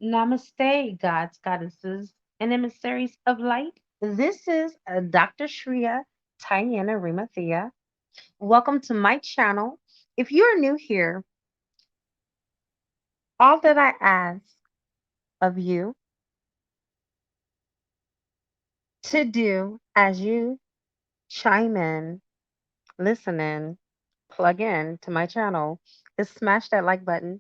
Namaste, gods, goddesses, and emissaries of light. This is Dr. Shriya Tian Arimathea. Welcome to my channel. If you are new here, all that I ask of you to do as you chime in, listen in, plug in to my channel is smash that like button.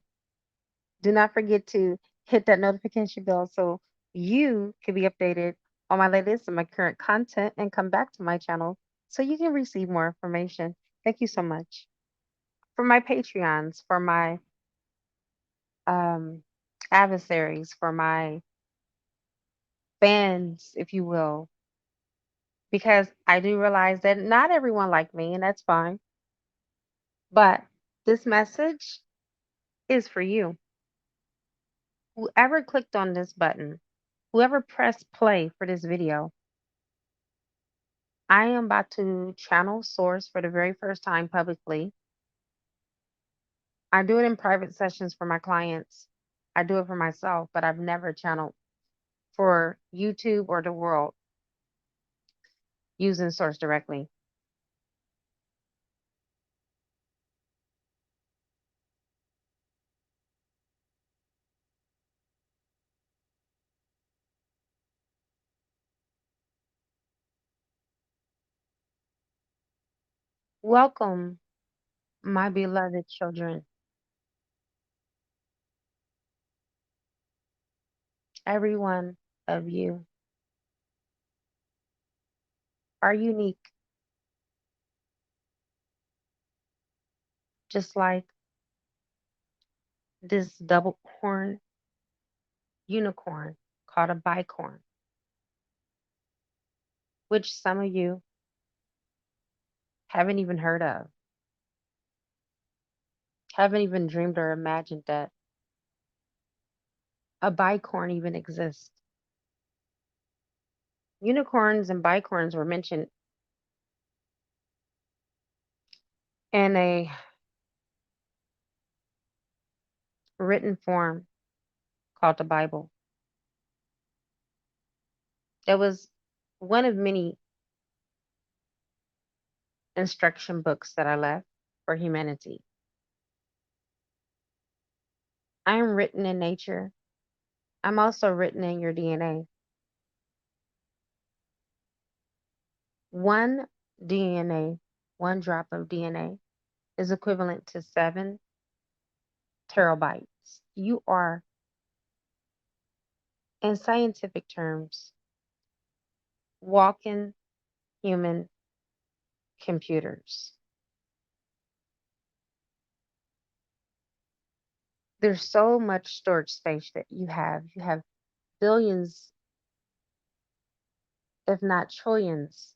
Do not forget to hit that notification bell so you can be updated on my latest and my current content and come back to my channel so you can receive more information. Thank you so much. For my Patreons, for my um, adversaries, for my fans, if you will, because I do realize that not everyone like me, and that's fine. But this message is for you. Whoever clicked on this button, whoever pressed play for this video, I am about to channel source for the very first time publicly. I do it in private sessions for my clients. I do it for myself, but I've never channeled for YouTube or the world using source directly. Welcome, my beloved children. Every one of you are unique, just like this double horn unicorn called a bicorn, which some of you haven't even heard of, haven't even dreamed or imagined that a bicorn even exists. Unicorns and bicorns were mentioned in a written form called the Bible. It was one of many instruction books that I left for humanity. I am written in nature. I'm also written in your DNA. One DNA, one drop of DNA is equivalent to 7 terabytes. You are, in scientific terms, walking human computers. There's so much storage space that you have. You have billions, if not trillions,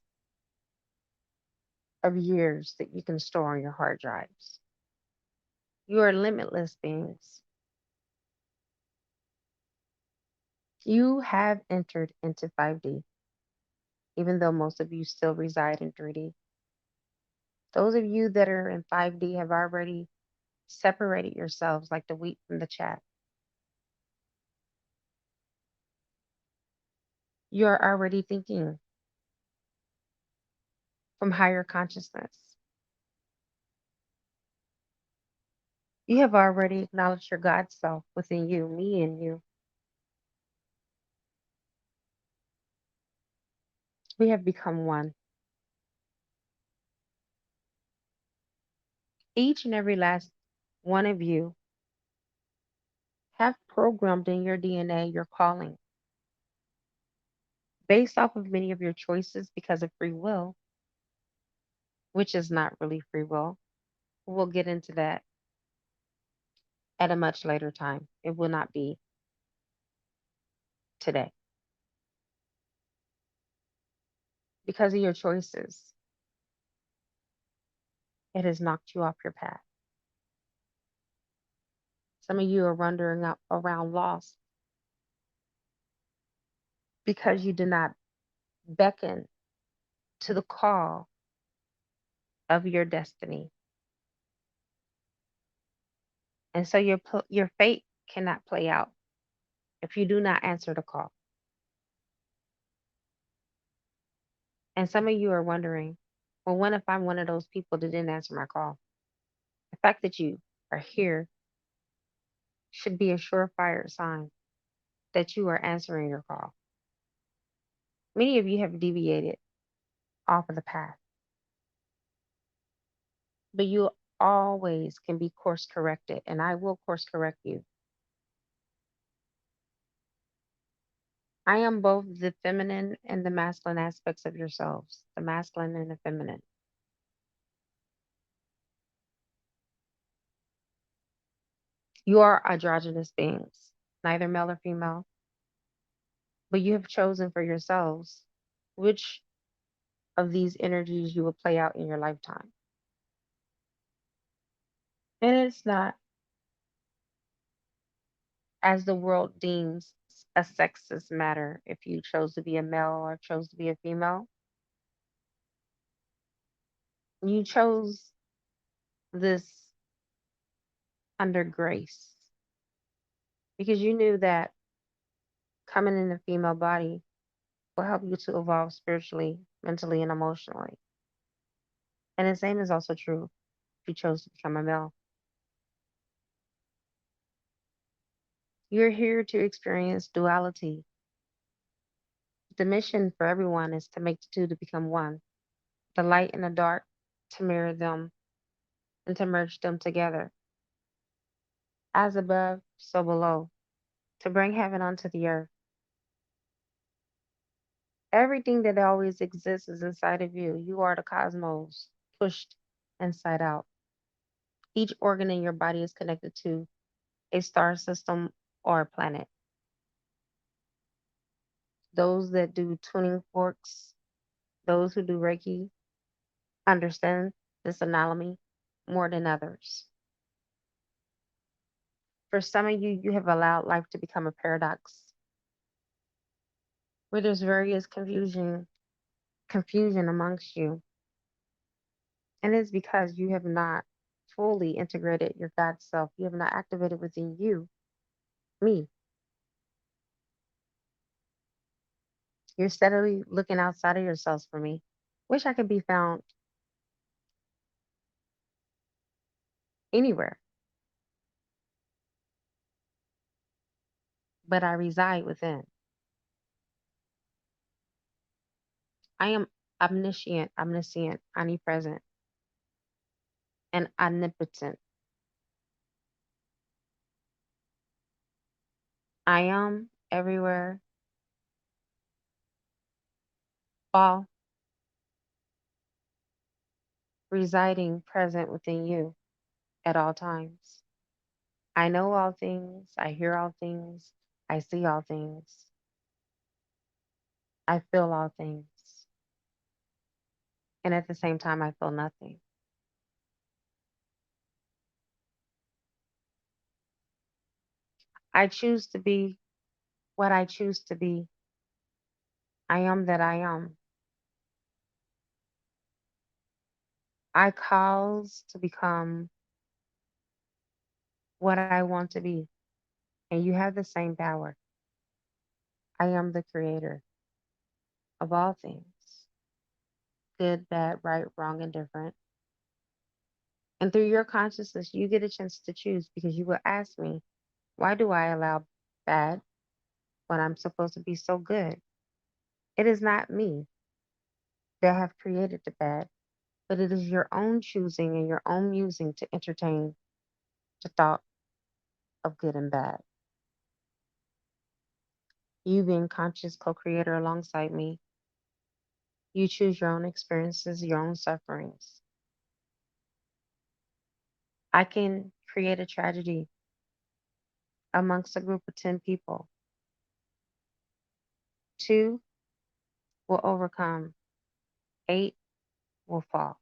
of years that you can store on your hard drives. You are limitless beings. You have entered into 5D, even though most of you still reside in 3D. Those of you that are in 5D have already separated yourselves like the wheat from the chaff. You're already thinking from higher consciousness. You have already acknowledged your God self within you, me and you. We have become one. Each and every last one of you have programmed in your DNA your calling based off of many of your choices because of free will, which is not really free will. We'll get into that at a much later time. It will not be today because of your choices. It has knocked you off your path. Some of you are wandering up around lost because you did not beckon to the call of your destiny. And so your fate cannot play out if you do not answer the call. And some of you are wondering, well, what if I'm one of those people that didn't answer my call? The fact that you are here should be a surefire sign that you are answering your call. Many of you have deviated off of the path, but you always can be course corrected, and I will course correct you. I am both the feminine and the masculine aspects of yourselves, the masculine and the feminine. You are androgynous beings, neither male or female, but you have chosen for yourselves which of these energies you will play out in your lifetime. And it's not as the world deems a sexist matter if you chose to be a male or chose to be a female. You chose this under grace because you knew that coming in a female body will help you to evolve spiritually, mentally, and emotionally. And the same is also true if you chose to become a male. You're here to experience duality. The mission for everyone is to make the two to become one, the light and the dark to mirror them and to merge them together. As above, so below, to bring heaven onto the earth. Everything that always exists is inside of you. You are the cosmos, pushed inside out. Each organ in your body is connected to a star system or a planet. Those that do tuning forks, those who do Reiki, understand this analogy more than others. For some of you, you have allowed life to become a paradox where there's various confusion amongst you. And it's because you have not fully integrated your God self. You have not activated within you, me. You're steadily looking outside of yourselves for me. Wish I could be found anywhere, but I reside within. I am omniscient, omnipresent, and omnipotent. I am everywhere, all residing present within you at all times. I know all things, I hear all things, I see all things, I feel all things, and at the same time, I feel nothing. I choose to be what I choose to be. I am that I am. I cause to become what I want to be, and you have the same power. I am the creator of all things, good, bad, right, wrong, and different. And through your consciousness, you get a chance to choose because you will ask me, why do I allow bad when I'm supposed to be so good? It is not me that have created the bad, but it is your own choosing and your own musing to entertain the thought of good and bad. You being conscious co-creator alongside me, you choose your own experiences, your own sufferings. I can create a tragedy amongst a group of 10 people. Two will overcome, eight will fall.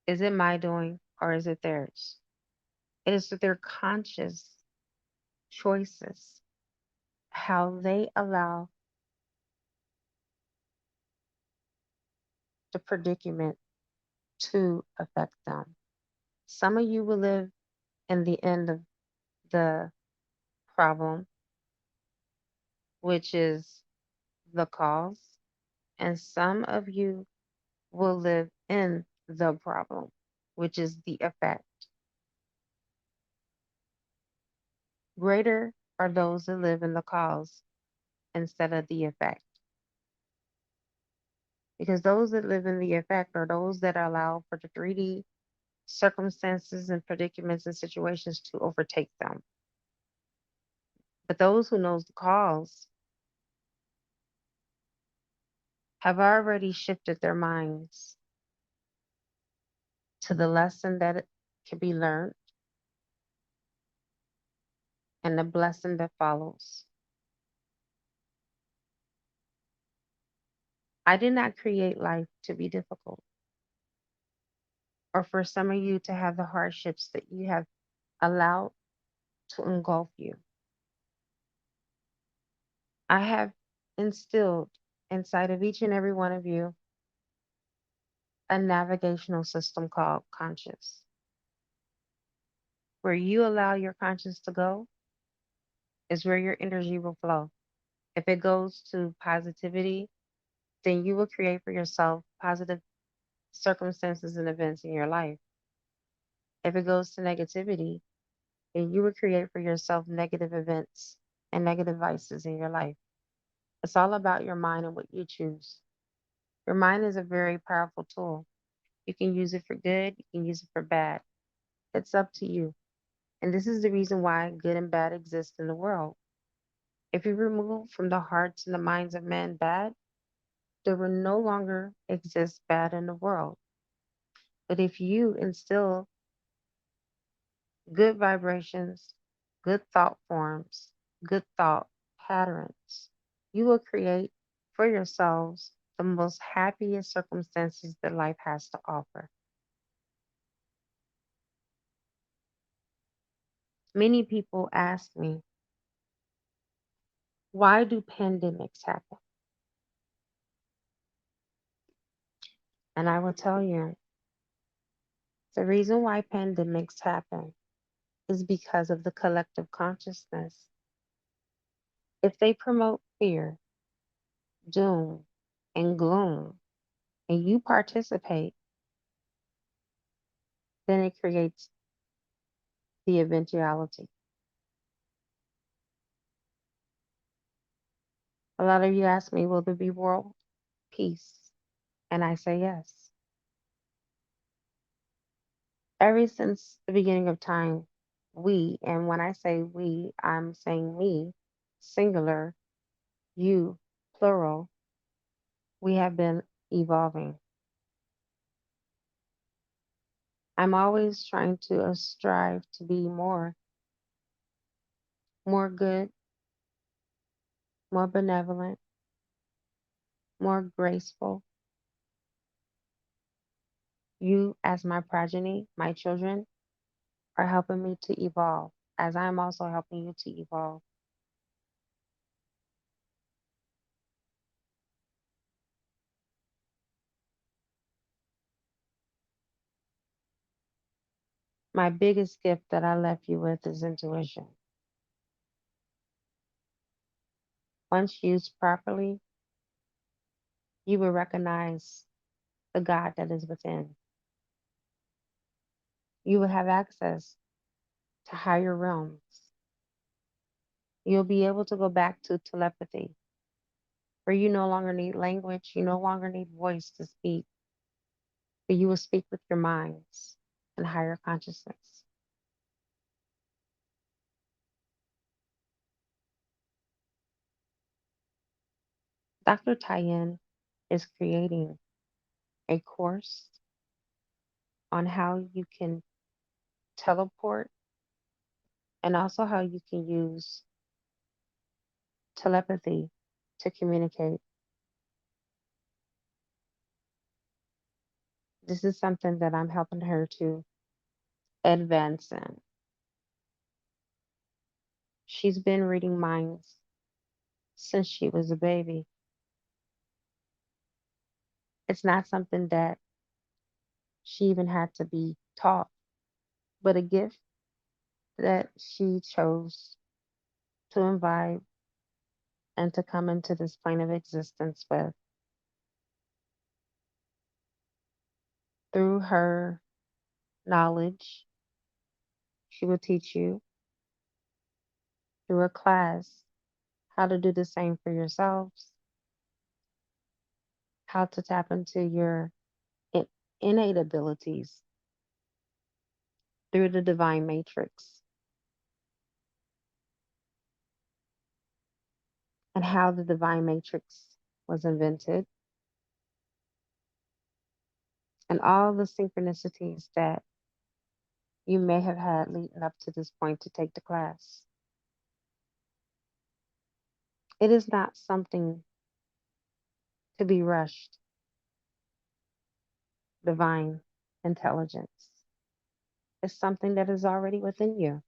Is it my doing or is it theirs? It is their conscious choices, how they allow the predicament to affect them. Some of you will live in the end of the problem, which is the cause, and some of you will live in the problem, which is the effect. Greater are those that live in the cause instead of the effect. Because those that live in the effect are those that allow for the 3D circumstances and predicaments and situations to overtake them. But those who knows the cause have already shifted their minds to the lesson that it can be learned and the blessing that follows. I did not create life to be difficult or for some of you to have the hardships that you have allowed to engulf you. I have instilled inside of each and every one of you a navigational system called conscious. Where you allow your conscience to go is where your energy will flow. If it goes to positivity, then you will create for yourself positive circumstances and events in your life. If it goes to negativity, then you will create for yourself negative events and negative vices in your life. It's all about your mind and what you choose. Your mind is a very powerful tool. You can use it for good, you can use it for bad. It's up to you. And this is the reason why good and bad exist in the world. If you remove from the hearts and the minds of men bad, there will no longer exist bad in the world. But if you instill good vibrations, good thought forms, good thought patterns, you will create for yourselves the most happiest circumstances that life has to offer. Many people ask me, why do pandemics happen? And I will tell you, the reason why pandemics happen is because of the collective consciousness. If they promote fear, doom, and gloom, and you participate, then it creates the eventuality. A lot of you ask me, will there be world peace? And I say yes. Ever since the beginning of time, we, and when I say we, I'm saying me, singular, you, plural, we have been evolving. I'm always trying to strive to be more good, more benevolent, more graceful. You, as my progeny, my children, are helping me to evolve, as I'm also helping you to evolve. My biggest gift that I left you with is intuition. Once used properly, you will recognize the God that is within. You will have access to higher realms. You'll be able to go back to telepathy, where you no longer need language, you no longer need voice to speak, but you will speak with your minds and higher consciousness. Dr. Tyen is creating a course on how you can teleport and also how you can use telepathy to communicate. This is something that I'm helping her to advance in. She's been reading minds since she was a baby. It's not something that she even had to be taught, but a gift that she chose to invite and to come into this plane of existence with. Through her knowledge, she will teach you through a class how to do the same for yourselves, how to tap into your in- innate abilities through the divine matrix, and how the divine matrix was invented, and all the synchronicities that you may have had leading up to this point to take the class. It is not something to be rushed, divine intelligence. It's something that is already within you.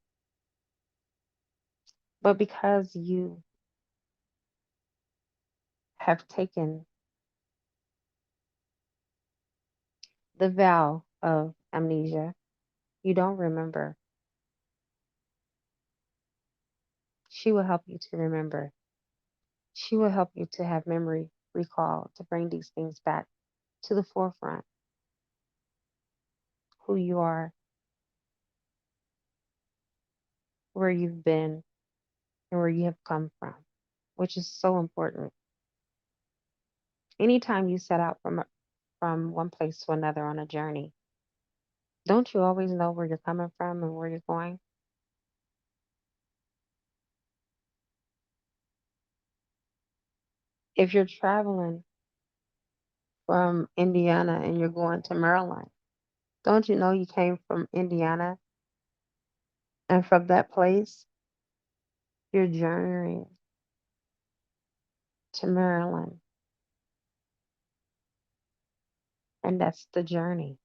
But because you have taken the vow of amnesia, you don't remember. She will help you to remember. She will help you to have memory recall, to bring these things back to the forefront, who you are, where you've been, and where you have come from, which is so important. Anytime you set out from one place to another on a journey, don't you always know where you're coming from and where you're going? If you're traveling from Indiana and you're going to Maryland, don't you know you came from Indiana, and from that place you're journeying to Maryland, and that's the journey.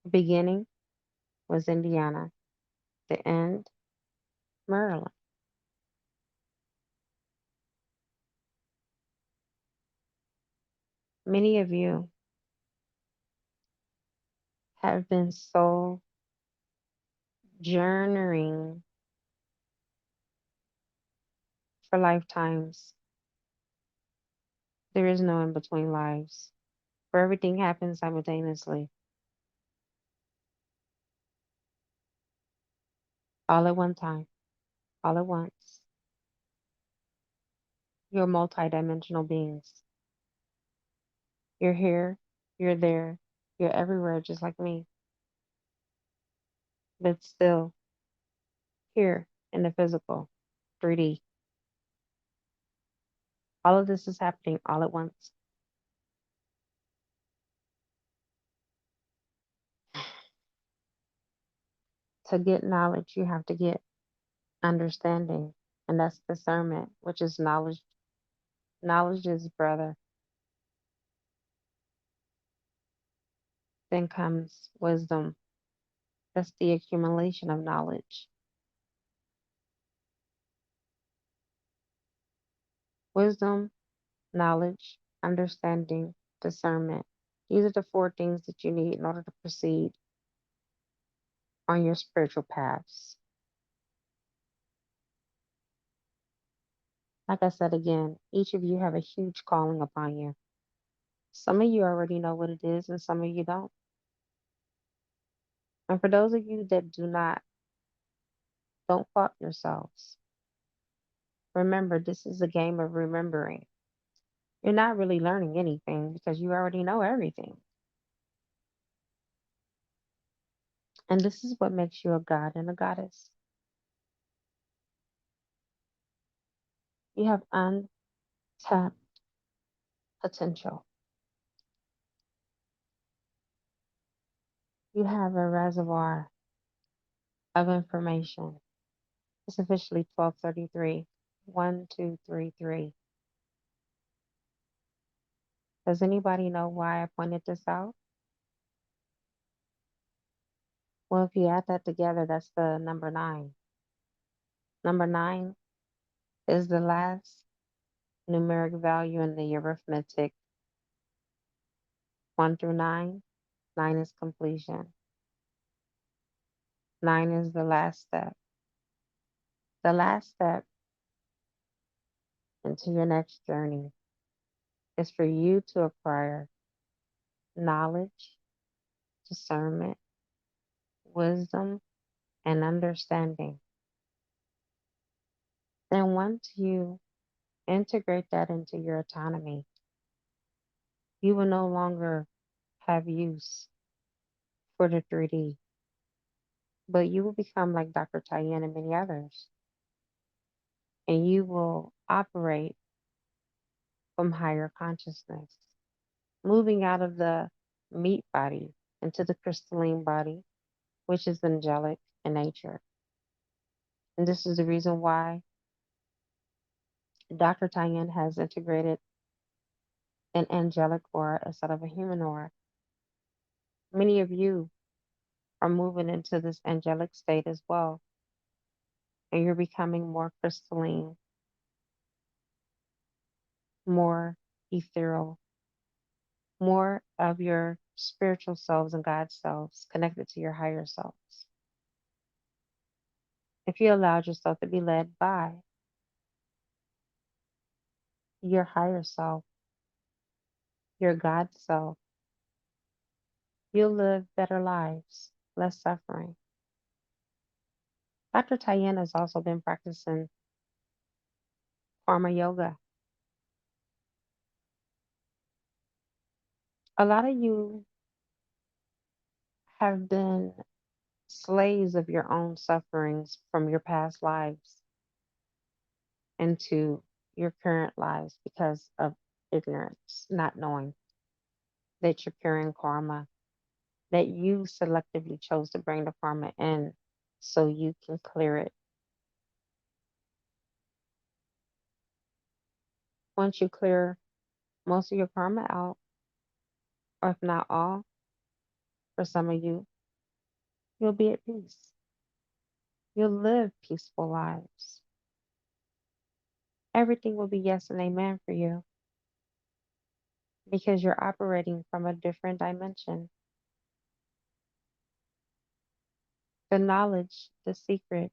The beginning was Indiana, the end, Maryland. Many of you have been so journeying for lifetimes. There is no in between lives, where everything happens simultaneously, all at one time, all at once. You're multidimensional beings. You're here, you're there, you're everywhere, just like me, but still here in the physical, 3D. All of this is happening all at once. To get knowledge, you have to get understanding, and that's discernment, which is knowledge. Knowledge is brother. Then comes wisdom. That's the accumulation of knowledge. Wisdom, knowledge, understanding, discernment. These are the four things that you need in order to proceed on your spiritual paths. Like I said again, each of you have a huge calling upon you. Some of you already know what it is, and some of you don't. And for those of you that do not, don't fault yourselves. Remember, this is a game of remembering. You're not really learning anything because you already know everything. And this is what makes you a god and a goddess. You have untapped potential. You have a reservoir of information. It's officially 1233. 1233. Does anybody know why I pointed this out? Well, if you add that together, that's the number nine. Number nine is the last numeric value in the arithmetic. One through nine. Nine is completion. Nine is the last step. The last step into your next journey is for you to acquire knowledge, discernment, wisdom, and understanding. Then, once you integrate that into your autonomy, you will no longer have use for the 3D, but you will become like Dr. Tyen and many others, and you will operate from higher consciousness, moving out of the meat body into the crystalline body, which is angelic in nature. And this is the reason why Dr. Tyen has integrated an angelic aura instead of a human aura. Many of you are moving into this angelic state as well, and you're becoming more crystalline, more ethereal, more of your spiritual selves and God selves connected to your higher selves. If you allowed yourself to be led by your higher self, your God self, you'll live better lives, less suffering. Dr. Tyen has also been practicing karma yoga. A lot of you have been slaves of your own sufferings from your past lives into your current lives because of ignorance, not knowing that you're carrying karma, that you selectively chose to bring the karma in so you can clear it. Once you clear most of your karma out, or if not all, for some of you, you'll be at peace. You'll live peaceful lives. Everything will be yes and amen for you because you're operating from a different dimension. The knowledge, the secret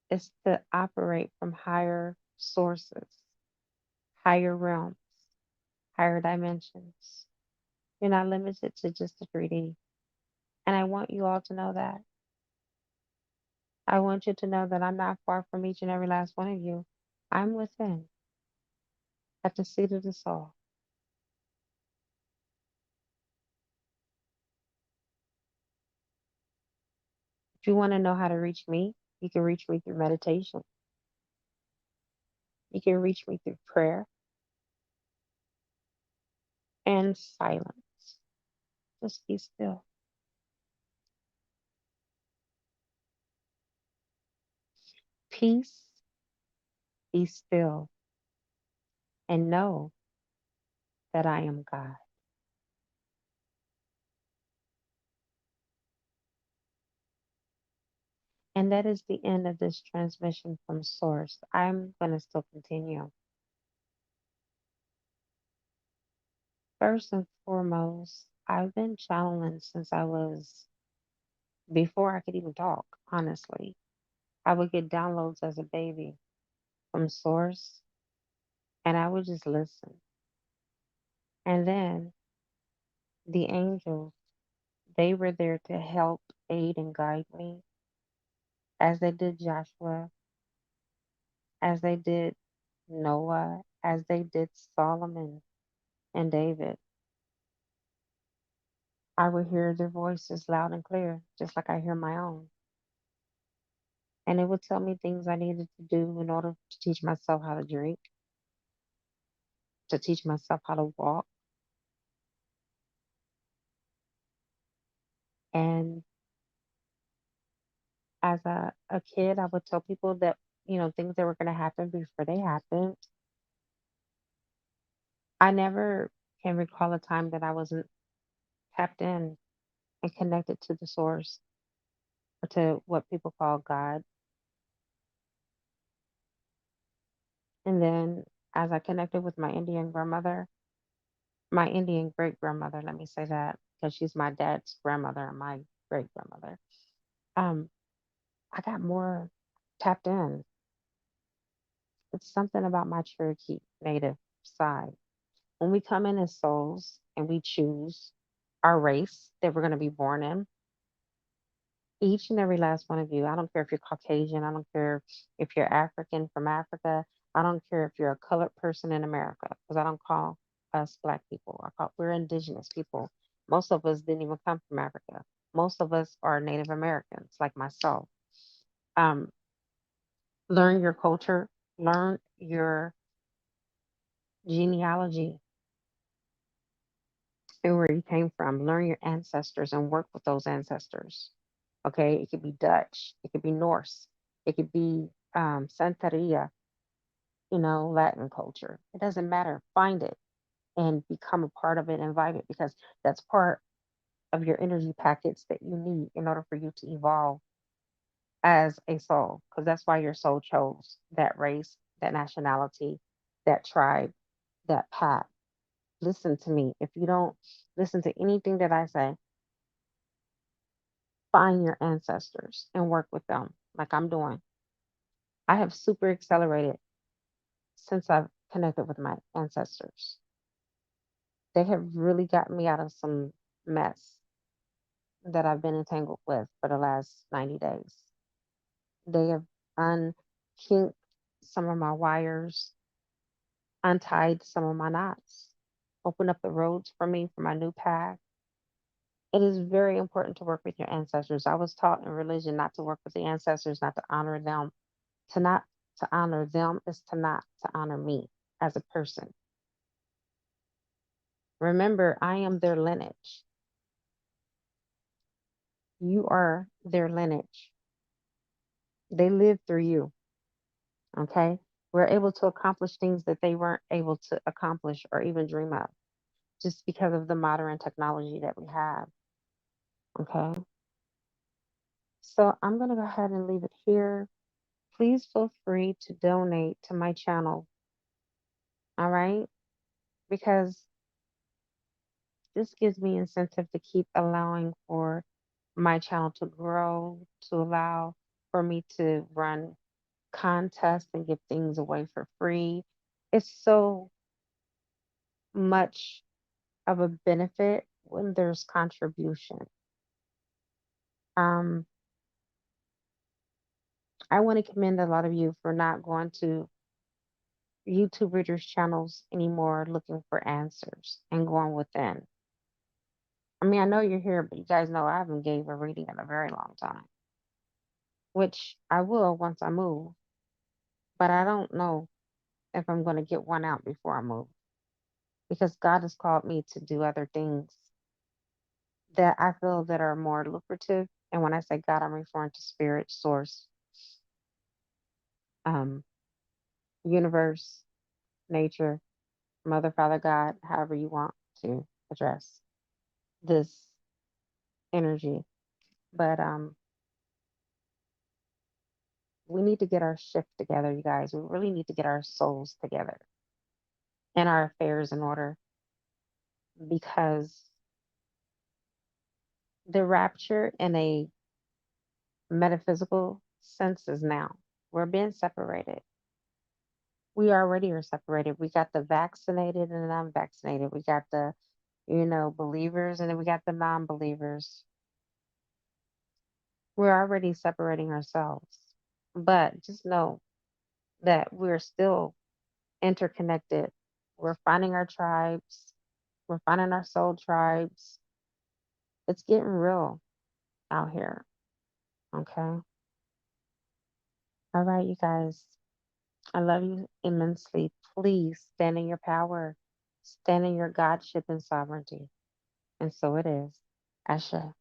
is to operate from higher sources, higher realms, higher dimensions. You're not limited to just the 3D. And I want you all to know that. I want you to know that I'm not far from each and every last one of you. I'm within, at the seat of the soul. If you want to know how to reach me, you can reach me through meditation. You can reach me through prayer and silence. Just be still. Peace, be still, and know that I am God. And that is the end of this transmission from Source. I'm going to still continue. First and foremost, I've been channeling since I was before I could even talk, honestly. I would get downloads as a baby from Source, and I would just listen. And then the angels, they were there to help, aid, and guide me as they did Joshua, as they did Noah, as they did Solomon and David. I would hear their voices loud and clear, just like I hear my own. And it would tell me things I needed to do in order to teach myself how to drink, to teach myself how to walk. And as a kid, I would tell people that, things that were going to happen before they happened. I never can recall a time that I wasn't tapped in and connected to the source or to what people call God. And then as I connected with my Indian grandmother, my Indian great grandmother, let me say that, because she's my dad's grandmother and my great grandmother. Um, I got more tapped in. It's something about my Cherokee native side. When we come in as souls and we choose our race that we're going to be born in, each and every last one of you, I don't care if you're Caucasian, I don't care if you're African from Africa, I don't care if you're a colored person in America, because I don't call us black people. We're indigenous people. Most of us didn't even come from Africa. Most of us are Native Americans, like myself. Um, learn your culture, learn your genealogy and where you came from, learn your ancestors and work with those ancestors. Okay, it could be Dutch, it could be Norse, it could be Santeria, Latin culture. It doesn't matter. Find it and become a part of it and vibe it because that's part of your energy packets that you need in order for you to evolve as a soul. Because that's why your soul chose that race, that nationality, that tribe, that path. Listen to me. If you don't listen to anything that I say, find your ancestors and work with them like I'm doing. I have super accelerated since I've connected with my ancestors. They have really gotten me out of some mess that I've been entangled with for the last 90 days. They have unkinked some of my wires, untied some of my knots, opened up the roads for me for my new path. It is very important to work with your ancestors. I was taught in religion not to work with the ancestors, not to honor them. To not to honor them is to not to honor me as a person. Remember, I am their lineage. You are their lineage. They live through you. Okay. We're able to accomplish things that they weren't able to accomplish or even dream of just because of the modern technology that we have. Okay. So I'm going to go ahead and leave it here. Please feel free to donate to my channel. All right. Because this gives me incentive to keep allowing for my channel to grow, to allow for me to run contests and give things away for free. It's so much of a benefit when there's contribution. Um, I want to commend a lot of you for not going to YouTube readers' channels anymore looking for answers and going within. I mean, I know you're here, but you guys know I haven't gave a reading in a very long time, which I will once I move, but I don't know if I'm going to get one out before I move because God has called me to do other things that I feel that are more lucrative. And when I say God, I'm referring to spirit, source, um, universe, nature, mother, father, God, however you want to address this energy. But we need to get our shift together, you guys. We really need to get our souls together and our affairs in order because the rapture in a metaphysical sense is now. We're being separated. We already are separated. We got the vaccinated and the unvaccinated. We got the, believers and then we got the non believers. We're already separating ourselves. But just know that we're still interconnected. We're finding our tribes, we're finding our soul tribes. It's getting real out here. Okay. All right, you guys. I love you immensely. Please stand in your power, stand in your Godship and sovereignty. And so it is. Asha.